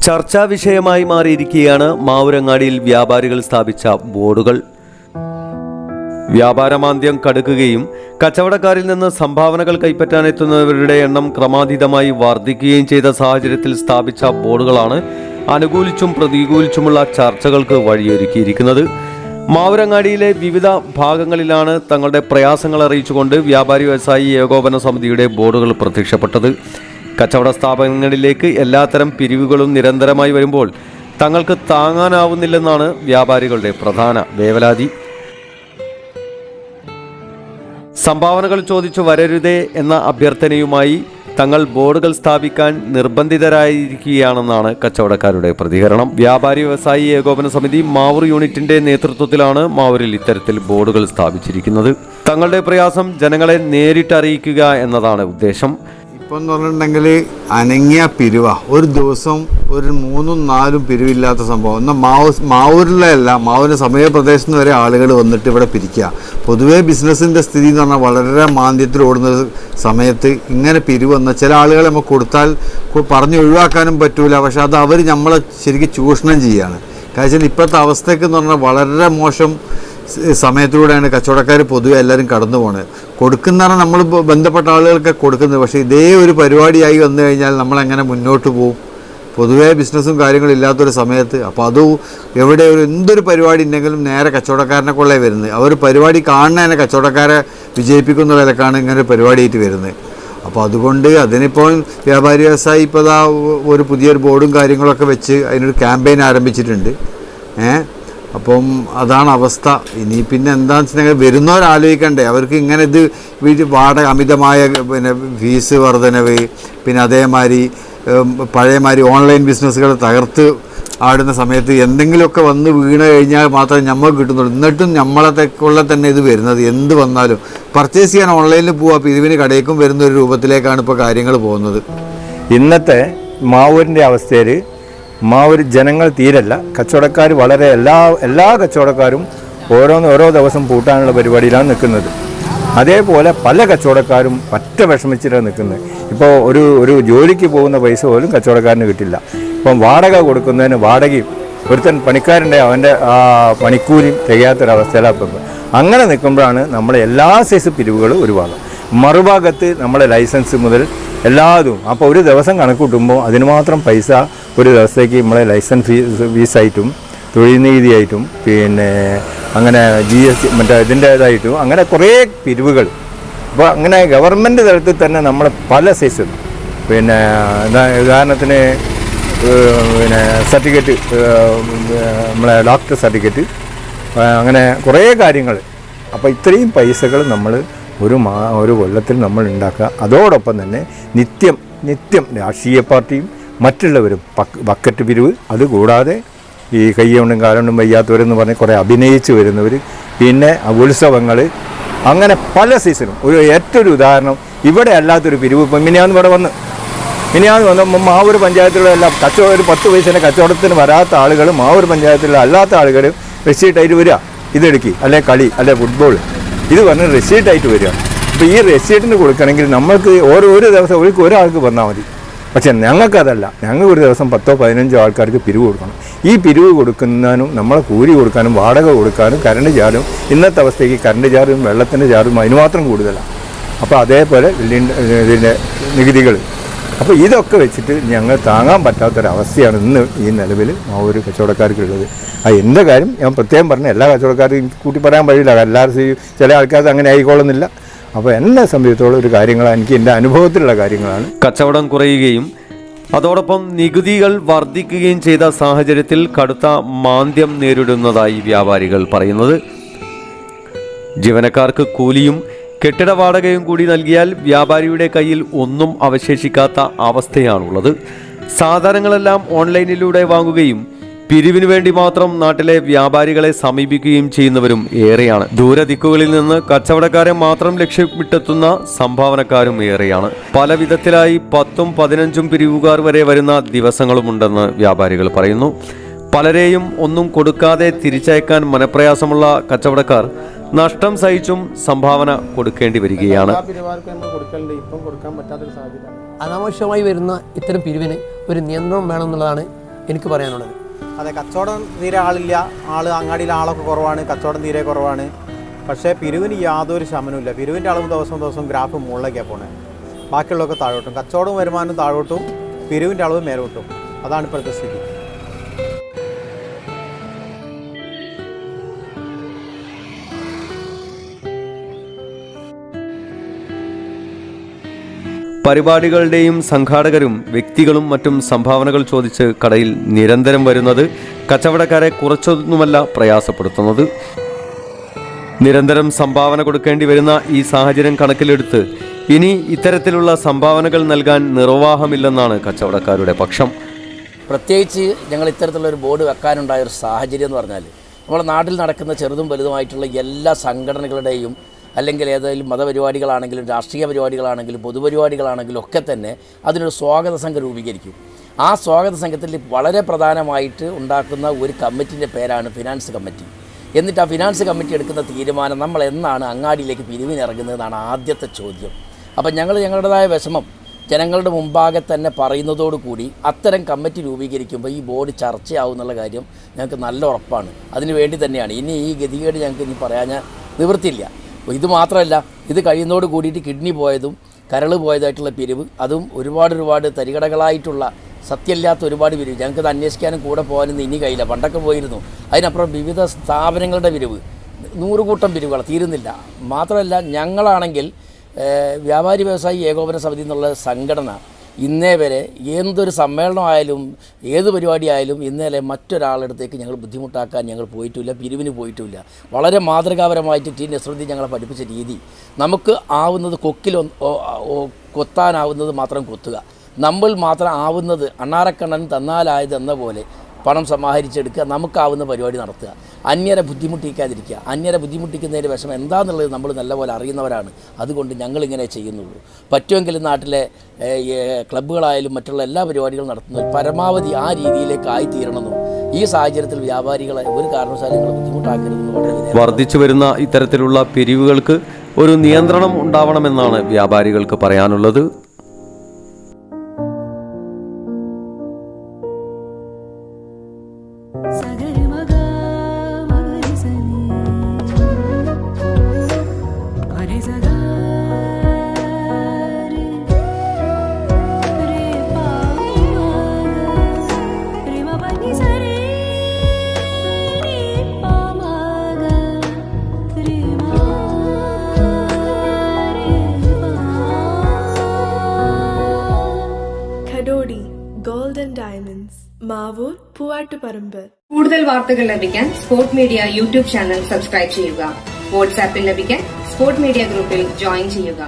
ചർച്ചാ വിഷയമായി മാറിയിരിക്കുകയാണ് മാവൂരങ്ങാടിയിൽ വ്യാപാരികൾ സ്ഥാപിച്ച ബോർഡുകൾ. വ്യാപാരമാന്ദ്യം കടുക്കുകയും കച്ചവടക്കാരിൽ നിന്ന് സംഭാവനകൾ കൈപ്പറ്റാനെത്തുന്നവരുടെ എണ്ണം ക്രമാതീതമായി വർദ്ധിക്കുകയും ചെയ്ത സാഹചര്യത്തിൽ സ്ഥാപിച്ച ബോർഡുകളാണ് അനുകൂലിച്ചും പ്രതികൂലിച്ചുമുള്ള ചർച്ചകൾക്ക് വഴിയൊരുക്കിയിരിക്കുന്നത്. മാവൂരങ്ങാടിയിലെ വിവിധ ഭാഗങ്ങളിലാണ് തങ്ങളുടെ പ്രയാസങ്ങൾ അറിയിച്ചുകൊണ്ട് വ്യാപാരി വ്യവസായി ഏകോപന സമിതിയുടെ ബോർഡുകൾ പ്രത്യക്ഷപ്പെട്ടത്. കച്ചവട സ്ഥാപനങ്ങളിലേക്ക് എല്ലാത്തരം പിരിവുകളും നിരന്തരമായി വരുമ്പോൾ തങ്ങൾക്ക് താങ്ങാനാവുന്നില്ലെന്നാണ് വ്യാപാരികളുടെ പ്രധാന വേവലാതി. സംഭാവനകൾ ചോദിച്ചു വരരുതേ എന്ന അഭ്യർത്ഥനയുമായി തങ്ങൾ ബോർഡുകൾ സ്ഥാപിക്കാൻ നിർബന്ധിതരായിരിക്കുകയാണെന്നാണ് കച്ചവടക്കാരുടെ പ്രതികരണം. വ്യാപാരി വ്യവസായി ഏകോപന സമിതി മാവൂർ യൂണിറ്റിന്റെ നേതൃത്വത്തിലാണ് മാവൂരിൽ ഇത്തരത്തിൽ ബോർഡുകൾ സ്ഥാപിച്ചിരിക്കുന്നത്. തങ്ങളുടെ പ്രയാസം ജനങ്ങളെ നേരിട്ടറിയിക്കുക എന്നതാണ് ഉദ്ദേശം. ഇപ്പം എന്ന് പറഞ്ഞിട്ടുണ്ടെങ്കിൽ അനങ്ങിയ പിരിവ ഒരു ദിവസം ഒരു 3-4 പിരിവില്ലാത്ത സംഭവം. എന്നാൽ മാവൂരിലല്ല, മാവൂരിൻ്റെ സമീപപ്രദേശത്ത് വരെ ആളുകൾ വന്നിട്ട് ഇവിടെ പിരിക്കുക. പൊതുവേ ബിസിനസ്സിൻ്റെ സ്ഥിതി എന്ന് പറഞ്ഞാൽ വളരെ മാന്ദ്യത്തിൽ ഓടുന്ന സമയത്ത് ഇങ്ങനെ പിരിവ് വന്നാൽ ചില ആളുകളെ നമുക്ക് കൊടുത്താൽ പറഞ്ഞ് ഒഴിവാക്കാനും പറ്റൂല. പക്ഷെ അത് അവർ നമ്മളെ ശരിക്കും ചൂഷണം ചെയ്യുകയാണ്. കാരണം ഇപ്പോഴത്തെ അവസ്ഥയ്ക്ക് എന്ന് പറഞ്ഞാൽ വളരെ മോശം സമയത്തിലൂടെയാണ് കച്ചവടക്കാർ പൊതുവെ എല്ലാവരും കടന്നു പോകുന്നത്. കൊടുക്കുന്നതാണ് നമ്മൾ ബന്ധപ്പെട്ട ആളുകൾക്ക് കൊടുക്കുന്നത്. പക്ഷേ ഇതേ ഒരു പരിപാടിയായി വന്നു കഴിഞ്ഞാൽ നമ്മളെങ്ങനെ മുന്നോട്ട് പോകും? പൊതുവേ ബിസിനസ്സും കാര്യങ്ങളും ഇല്ലാത്തൊരു സമയത്ത്. അപ്പോൾ അത് എവിടെ എന്തൊരു പരിപാടി ഉണ്ടെങ്കിലും നേരെ കച്ചവടക്കാരനെ കൊള്ളേ വരുന്നത്. അവർ പരിപാടി കാണുന്നതിനെ കച്ചവടക്കാരെ വിജയിപ്പിക്കുന്ന വിലക്കാണ് ഇങ്ങനെ ഒരു പരിപാടിയായിട്ട് വരുന്നത്. അപ്പോൾ അതുകൊണ്ട് അതിനിപ്പോൾ വ്യാപാരി വ്യവസായി ഇപ്പോൾ ഒരു പുതിയൊരു ബോർഡും കാര്യങ്ങളൊക്കെ വെച്ച് അതിനൊരു ക്യാമ്പയിൻ ആരംഭിച്ചിട്ടുണ്ട്. അപ്പം അതാണ് അവസ്ഥ. ഇനി പിന്നെ എന്താണെന്ന് വെച്ചിട്ടുണ്ടെങ്കിൽ വരുന്നവരാലോചിക്കണ്ടേ, അവർക്ക് ഇങ്ങനെ ഇത് വാടക അമിതമായ ഫീസ് വർധനവ്, പിന്നെ അതേമാതിരി പഴയമാതിരി ഓൺലൈൻ ബിസിനസ്സുകൾ തകർത്ത് ആടുന്ന സമയത്ത് എന്തെങ്കിലുമൊക്കെ വന്ന് വീണ് കഴിഞ്ഞാൽ മാത്രമേ നമുക്ക് കിട്ടുന്നുള്ളൂ. എന്നിട്ടും നമ്മളെക്കൊള്ള തന്നെ ഇത് വരുന്നത്. എന്ത് വന്നാലും പർച്ചേസ് ചെയ്യാൻ ഓൺലൈനിൽ പോവുക, പിരിവിന് കടയിലേക്കും വരുന്ന ഒരു രൂപത്തിലേക്കാണ് ഇപ്പോൾ കാര്യങ്ങൾ പോകുന്നത്. ഇന്നത്തെ മാവൂരിൻ്റെ അവസ്ഥയിൽ മാവൂർ ജനങ്ങൾ തീരല്ല, കച്ചവടക്കാർ വളരെ എല്ലാ കച്ചവടക്കാരും ഓരോ ദിവസം പൂട്ടാനുള്ള പരിപാടിയിലാണ് നിൽക്കുന്നത്. അതേപോലെ പല കച്ചവടക്കാരും പറ്റ വിഷമിച്ചിട്ടാണ് നിൽക്കുന്നത്. ഇപ്പോൾ ഒരു ജോലിക്ക് പോകുന്ന പൈസ പോലും കച്ചവടക്കാരന് കിട്ടില്ല. ഇപ്പം വാടക കൊടുക്കുന്നതിന് വാടകയും ഒരുത്തൻ പണിക്കാരൻ്റെ അവൻ്റെ പണിക്കൂലിയും തികയാത്തൊരവസ്ഥയിലാണ് ഇപ്പം. അങ്ങനെ നിൽക്കുമ്പോഴാണ് നമ്മളെ എല്ലാ സൈസ് പിരിവുകളും ഒരു ഭാഗം, മറുഭാഗത്ത് നമ്മളെ ലൈസൻസ് മുതൽ എല്ലാതും. അപ്പോൾ ഒരു ദിവസം കണക്ക് കൂട്ടുമ്പോൾ അതിന് മാത്രം പൈസ ഒരു ദിവസത്തേക്ക് നമ്മളെ ലൈസൻസ് ഫീസായിട്ടും തൊഴിൽ നികുതിയായിട്ടും പിന്നെ അങ്ങനെ GST മറ്റേ ഇതിൻ്റേതായിട്ടും അങ്ങനെ കുറേ പിരിവുകൾ. അപ്പോൾ അങ്ങനെ ഗവൺമെൻറ് തലത്തിൽ തന്നെ നമ്മൾ പല സൈസും പിന്നെ ഉദാഹരണത്തിന് പിന്നെ സർട്ടിഫിക്കറ്റ്, നമ്മളെ ഡോക്ടർ സർട്ടിഫിക്കറ്റ്, അങ്ങനെ കുറേ കാര്യങ്ങൾ. അപ്പോൾ ഇത്രയും പൈസകൾ നമ്മൾ ഒരു കൊല്ലത്തിൽ നമ്മൾ ഉണ്ടാക്കുക. അതോടൊപ്പം തന്നെ നിത്യം രാഷ്ട്രീയ പാർട്ടിയും മറ്റുള്ളവരും ബക്കറ്റ് പിരിവ്, അതുകൂടാതെ ഈ കയ്യോണ്ടും കാലുകൊണ്ടും വയ്യാത്തവരെന്ന് പറഞ്ഞ് കുറേ അഭിനയിച്ച് വരുന്നവർ, പിന്നെ ഉത്സവങ്ങൾ, അങ്ങനെ പല സീസണും. ഏറ്റവും ഉദാഹരണം ഇവിടെ അല്ലാത്തൊരു പിരിവ് ഇപ്പം മിനിയാന്ന് വന്നപ്പോൾ മാവൂർ പഞ്ചായത്തിലുള്ള എല്ലാം കച്ചവടം ഒരു 10 പൈസേൻ്റെ കച്ചവടത്തിന് വരാത്ത ആളുകൾ മാവൂർ പഞ്ചായത്തിലുള്ള അല്ലാത്ത ആളുകൾ റെസീറ്റായിട്ട് വരിക, ഇതെടുക്കി, അല്ലെ കളി, അല്ലെ ഫുട്ബോൾ, ഇത് പറഞ്ഞ് റെസീറ്റായിട്ട് വരിക. അപ്പോൾ ഈ റെസീറ്റിന് കൊടുക്കണമെങ്കിൽ നമ്മൾക്ക് ഒരു ദിവസം ഒരാൾക്ക് വന്നാൽ മതി. പക്ഷേ ഞങ്ങൾക്കതല്ല, ഞങ്ങൾ ഒരു ദിവസം 10-15 ആൾക്കാർക്ക് പിരിവ് കൊടുക്കണം. ഈ പിരിവ് കൊടുക്കുന്നതിനും നമ്മളെ കൂലി കൊടുക്കാനും വാടക കൊടുക്കാനും കറണ്ട് ചാർജും, ഇന്നത്തെ അവസ്ഥയ്ക്ക് കറണ്ട് ചാർജും വെള്ളത്തിൻ്റെ ചാർജും അതിന് മാത്രം കൂടുതലാണ്. അപ്പോൾ അതേപോലെ ഇതിൻ്റെ നികുതികൾ. അപ്പോൾ ഇതൊക്കെ വെച്ചിട്ട് ഞങ്ങൾ താങ്ങാൻ പറ്റാത്തൊരവസ്ഥയാണ് ഇന്ന് ഈ നിലവിൽ ഒരു കച്ചവടക്കാർക്കുള്ളത്. എൻ്റെ കാര്യം ഞാൻ പ്രത്യേകം പറഞ്ഞ എല്ലാ കച്ചവടക്കാരും കൂട്ടി പറയാൻ കഴിയില്ല, എല്ലാവരും ചില ആൾക്കാർക്ക് അങ്ങനെ ആയിക്കോളുന്നില്ല. അപ്പോൾ എന്നെ സംബന്ധിച്ചിടത്തോളം ഒരു കാര്യങ്ങളാണ്, എനിക്ക് എൻ്റെ അനുഭവത്തിലുള്ള കാര്യങ്ങളാണ്. കച്ചവടം കുറയുകയും അതോടൊപ്പം നികുതികൾ വർദ്ധിക്കുകയും ചെയ്ത സാഹചര്യത്തിൽ കടുത്ത മാന്ദ്യം നേരിടുന്നതായി വ്യാപാരികൾ പറയുന്നത്. ജീവനക്കാർക്ക് കൂലിയും കെട്ടിട വാടകയും കൂടി നൽകിയാൽ വ്യാപാരിയുടെ കയ്യിൽ ഒന്നും അവശേഷിക്കാത്ത അവസ്ഥയാണുള്ളത്. സാധനങ്ങളെല്ലാം ഓൺലൈനിലൂടെ വാങ്ങുകയും പിരിവിനു വേണ്ടി മാത്രം നാട്ടിലെ വ്യാപാരികളെ സമീപിക്കുകയും ചെയ്യുന്നവരും ഏറെയാണ്. ദൂരദിക്കുകളിൽ നിന്ന് കച്ചവടക്കാരെ മാത്രം ലക്ഷ്യമിട്ടെത്തുന്ന സംഭാവനക്കാരും ഏറെയാണ്. പല വിധത്തിലായി 10-15 പിരിവുകാർ വരെ വരുന്ന ദിവസങ്ങളുമുണ്ടെന്ന് വ്യാപാരികൾ പറയുന്നു. പലരെയും ഒന്നും കൊടുക്കാതെ തിരിച്ചയക്കാൻ മനപ്രയാസമുള്ള കച്ചവടക്കാർ നഷ്ടം സഹിച്ചും സംഭാവന കൊടുക്കേണ്ടി വരികയാണ്. അനാവശ്യമായി വരുന്ന ഇത്തരം പിരിവിന് ഒരു നിയന്ത്രണം വേണമെന്നുള്ളതാണ് എനിക്ക് പറയാനുള്ളത്. അതെ, കച്ചവടം തീരെ ആളില്ല, അങ്ങാടിയിൽ ആളൊക്കെ കുറവാണ്, കച്ചവടം തീരെ കുറവാണ്. പക്ഷേ പിരിവിന് യാതൊരു ശമനമില്ല. പിരിവിൻ്റെ അളവ് ദിവസം ഗ്രാഫ് മുകളിലേക്കാണ് പോകുന്നത്. ബാക്കിയുള്ളതൊക്കെ താഴോട്ടും, കച്ചവടവും വരുമാനം താഴോട്ടും, പിരിവിൻ്റെ അളവ് മേലോട്ടും. അതാണ് ഇപ്പോഴത്തെ സ്ഥിതി. പരിപാടികളുടെയും സംഘാടകരും വ്യക്തികളും മറ്റും സംഭാവനകൾ ചോദിച്ച് കടയിൽ നിരന്തരം വരുന്നത് കച്ചവടക്കാരെ കുറച്ചൊന്നുമല്ല പ്രയാസപ്പെടുത്തുന്നത്. നിരന്തരം സംഭാവന കൊടുക്കേണ്ടി വരുന്ന ഈ സാഹചര്യം കണക്കിലെടുത്ത് ഇനി ഇത്തരത്തിലുള്ള സംഭാവനകൾ നൽകാൻ നിർവാഹമില്ലെന്നാണ് കച്ചവടക്കാരുടെ പക്ഷം. പ്രത്യേകിച്ച് ഞങ്ങൾ ഇത്തരത്തിലുള്ളൊരു ബോർഡ് വെക്കാനുണ്ടായ ഒരു സാഹചര്യം എന്ന് പറഞ്ഞാൽ, നമ്മുടെ നാട്ടിൽ നടക്കുന്ന ചെറുതും വലുതുമായിട്ടുള്ള എല്ലാ സംഘടനകളുടെയും അല്ലെങ്കിൽ ഏതെങ്കിലും മതപരിപാടികളാണെങ്കിലും രാഷ്ട്രീയ പരിപാടികളാണെങ്കിലും പൊതുപരിപാടികളാണെങ്കിലും ഒക്കെ തന്നെ അതിനൊരു സ്വാഗത സംഘം രൂപീകരിക്കും. ആ സ്വാഗത സംഘത്തിൽ വളരെ പ്രധാനമായിട്ട് ഉണ്ടാക്കുന്ന ഒരു കമ്മിറ്റിൻ്റെ പേരാണ് ഫിനാൻസ് കമ്മിറ്റി. എന്നിട്ട് ആ ഫിനാൻസ് കമ്മിറ്റി എടുക്കുന്ന തീരുമാനം നമ്മൾ എന്നാണ് അങ്ങാടിയിലേക്ക് പിരിവിനിറങ്ങുന്നതെന്നാണ് ആദ്യത്തെ ചോദ്യം. അപ്പം ഞങ്ങളുടേതായ വിഷമം ജനങ്ങളുടെ മുമ്പാകെ തന്നെ പറയുന്നതോടുകൂടി അത്തരം കമ്മിറ്റി രൂപീകരിക്കുമ്പോൾ ഈ ബോർഡ് ചർച്ചയാവും എന്നുള്ള കാര്യം ഞങ്ങൾക്ക് നല്ല ഉറപ്പാണ്. അതിനു വേണ്ടി തന്നെയാണ് ഇനി ഈ ഗതികേട് ഞങ്ങൾക്ക് ഇനി പറയാൻ നിവൃത്തിയില്ല. ഇത് മാത്രമല്ല, ഇത് കഴിയുന്നതോട് കൂടിയിട്ട് കിഡ്നി പോയതും കരൾ പോയതായിട്ടുള്ള പിരിവ്, അതും ഒരുപാട് തരികടകളായിട്ടുള്ള സത്യമില്ലാത്ത ഒരുപാട് പിരിവ്, ഞങ്ങൾക്കത് അന്വേഷിക്കാനും കൂടെ പോകാനൊന്നും ഇനി കഴിയില്ല. പണ്ടൊക്കെ പോയിരുന്നു. അതിനപ്പുറം വിവിധ സ്ഥാപനങ്ങളുടെ പിരിവ്, 100 കൂട്ടം പിരിവുകൾ തീരുന്നില്ല. മാത്രമല്ല, ഞങ്ങളാണെങ്കിൽ വ്യാപാരി വ്യവസായി ഏകോപന സമിതി എന്നുള്ള സംഘടന ഇന്നേ വരെ എന്തൊരു സമ്മേളനമായാലും ഏത് പരിപാടിയായാലും ഇന്നലെ മറ്റൊരാളടുത്തേക്ക് ഞങ്ങൾ ബുദ്ധിമുട്ടാക്കാൻ ഞങ്ങൾ പോയിട്ടില്ല, പിരിവിന് പോയിട്ടില്ല. വളരെ മാതൃകാപരമായിട്ട് ടി നസ്രുദ്ദീൻ ഞങ്ങളെ പഠിപ്പിച്ച രീതി, നമുക്ക് ആവുന്നത് കൊത്താനാവുന്നത് മാത്രം കൊത്തുക, നമ്മൾ മാത്രം ആവുന്നത് അണ്ണാറക്കണ്ണൻ തന്നാലായതെന്ന പോലെ പണം സമാഹരിച്ചെടുക്കുക, നമുക്കാവുന്ന പരിപാടി നടത്തുക, അന്യരെ ബുദ്ധിമുട്ടിക്കാതിരിക്കുക. അന്യരെ ബുദ്ധിമുട്ടിക്കുന്നതിൻ്റെ വിഷമം എന്താണെന്നുള്ളത് നമ്മൾ നല്ലപോലെ അറിയുന്നവരാണ്. അതുകൊണ്ട് ഞങ്ങളിങ്ങനെ ചെയ്യുന്നുള്ളൂ. പറ്റുമെങ്കിൽ നാട്ടിലെ ക്ലബ്ബുകളായാലും മറ്റുള്ള എല്ലാ പരിപാടികളും നടത്തുന്നത് പരമാവധി ആ രീതിയിലേക്ക് ആയിത്തീരണമെന്നും ഈ സാഹചര്യത്തിൽ വ്യാപാരികളെ ഒരു കാരണവശാലും നിങ്ങൾ ബുദ്ധിമുട്ടാക്കരുതെന്ന് വളരെ വർദ്ധിച്ചു വരുന്ന ഇത്തരത്തിലുള്ള പിരിവുകൾക്ക് ഒരു നിയന്ത്രണം ഉണ്ടാവണമെന്നാണ് വ്യാപാരികൾക്ക് പറയാനുള്ളത്. Golden Diamonds, Mavoor, Poovattuparamba. കൂടുതൽ വാർത്തകൾ ലഭിക്കാൻ sport media YouTube channel subscribe ചെയ്യുക. വാട്സാപ്പിൽ ലഭിക്കാൻ സ്പോർട് മീഡിയ ഗ്രൂപ്പിൽ ജോയിൻ ചെയ്യുക.